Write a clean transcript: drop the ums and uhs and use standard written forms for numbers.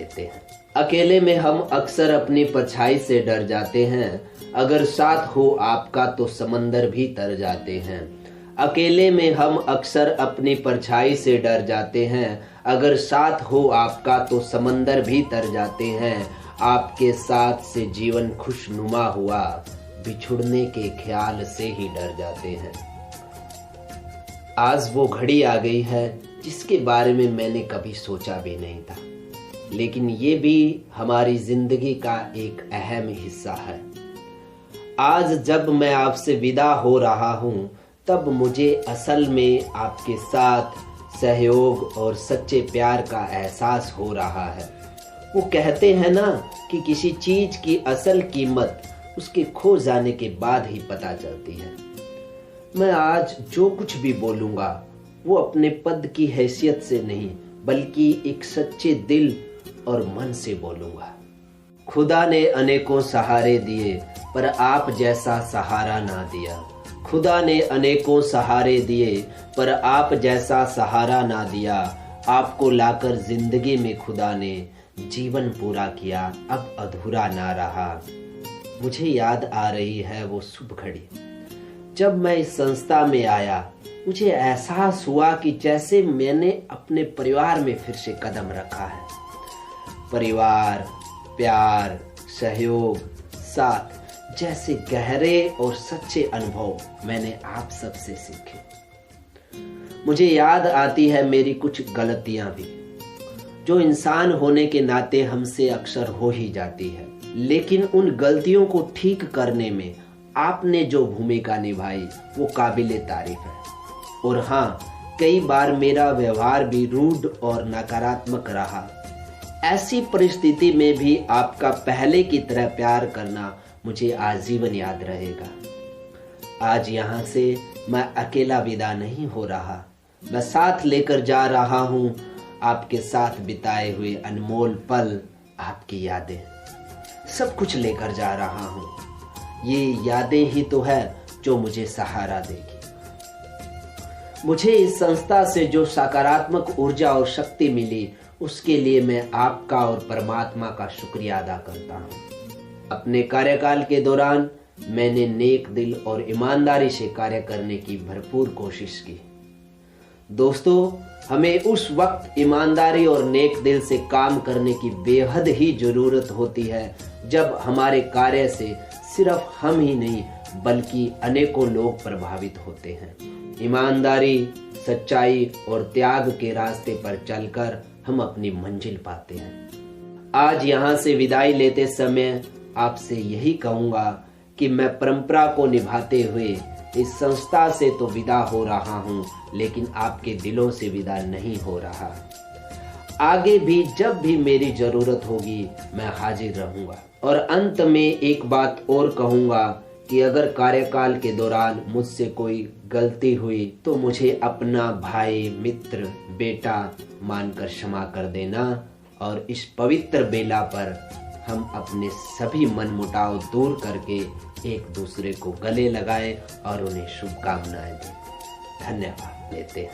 लेते हैं। अकेले में हम अक्सर अपनी परछाई से डर जाते हैं, अगर साथ हो आपका तो समंदर भी तर जाते हैं। अकेले में हम अक्सर अपनी परछाई से डर जाते हैं, अगर साथ हो आपका तो समंदर भी तर जाते हैं। आपके साथ से जीवन खुशनुमा हुआ, बिछुड़ने के ख्याल से ही डर जाते हैं। आज वो घड़ी आ गई है जिसके बारे में मैंने कभी सोचा भी नहीं था, लेकिन ये भी हमारी जिंदगी का एक अहम हिस्सा है। आज जब मैं आपसे विदा हो रहा हूँ, तब मुझे असल में आपके साथ सहयोग और सच्चे प्यार का एहसास हो रहा है। वो कहते हैं ना कि किसी चीज की असल कीमत उसके खो जाने के बाद ही पता चलती है। मैं आज जो कुछ भी बोलूंगा वो अपने पद की हैसियत से नहीं, बल्कि एक सच्चे दिल और मन से बोलूंगा। खुदा ने अनेकों सहारे दिए, पर आप जैसा सहारा ना दिया। खुदा ने अनेकों सहारे दिए, पर आप जैसा सहारा ना दिया। आपको लाकर जिंदगी में खुदा ने जीवन पूरा किया, अब अधूरा ना रहा। मुझे याद आ रही है वो शुभ घड़ी जब मैं इस संस्था में आया। मुझे एहसास हुआ कि जैसे मैंने अपने परिवार में फिर से कदम रखा है। परिवार, प्यार, सहयोग, साथ जैसे गहरे और सच्चे अनुभव मैंने आप सबसे सीखे। मुझे याद आती है मेरी कुछ गलतियां भी, जो इंसान होने के नाते हमसे अक्सर हो ही जाती है, लेकिन उन गलतियों को ठीक करने में आपने जो भूमिका निभाई वो काबिले तारीफ है। और हाँ, कई बार मेरा व्यवहार भी रूड और नकारात्मक रहा। ऐसी परिस्थिति में भी आपका पहले की तरह प्यार करना मुझे आजीवन याद रहेगा। आज यहाँ से मैं अकेला विदा नहीं हो रहा, मैं साथ लेकर जा रहा हूँ आपके साथ बिताए हुए अनमोल पल, आपकी यादें, सब कुछ लेकर जा रहा हूँ। ये यादें ही तो है जो मुझे सहारा देगी। मुझे इस संस्था से जो सकारात्मक ऊर्जा और शक्ति मिली, उसके लिए मैं आपका और परमात्मा का शुक्रिया अदा करता हूँ। अपने कार्यकाल के दौरान मैंने नेक दिल और ईमानदारी से कार्य करने की भरपूर कोशिश की। दोस्तों, हमें उस वक्त ईमानदारी और नेक दिल से काम करने की बेहद ही जरूरत होती है जब हमारे कार्य से सिर्फ हम ही नहीं बल्कि अनेकों लोग प्रभावित होते हैं। ईमानदारी, सच्चाई और त्याग के रास्ते पर चलकर हम अपनी मंजिल पाते हैं। आज यहाँ से विदाई लेते समय आपसे यही कहूँगा कि मैं परंपरा को निभाते हुए इस संस्था से तो विदा हो रहा हूँ, लेकिन आपके दिलों से विदा नहीं हो रहा। आगे भी जब भी मेरी जरूरत होगी मैं हाजिर रहूंगा। और अंत में एक बात और कहूँगा कि अगर कार्यकाल के दौरान मुझसे कोई गलती हुई तो मुझे अपना भाई, मित्र, बेटा मानकर क्षमा कर देना, और इस पवित्र बेला पर हम अपने सभी मनमुटाव दूर करके एक दूसरे को गले लगाएं और उन्हें शुभकामनाएं दें। धन्यवाद लेते हैं।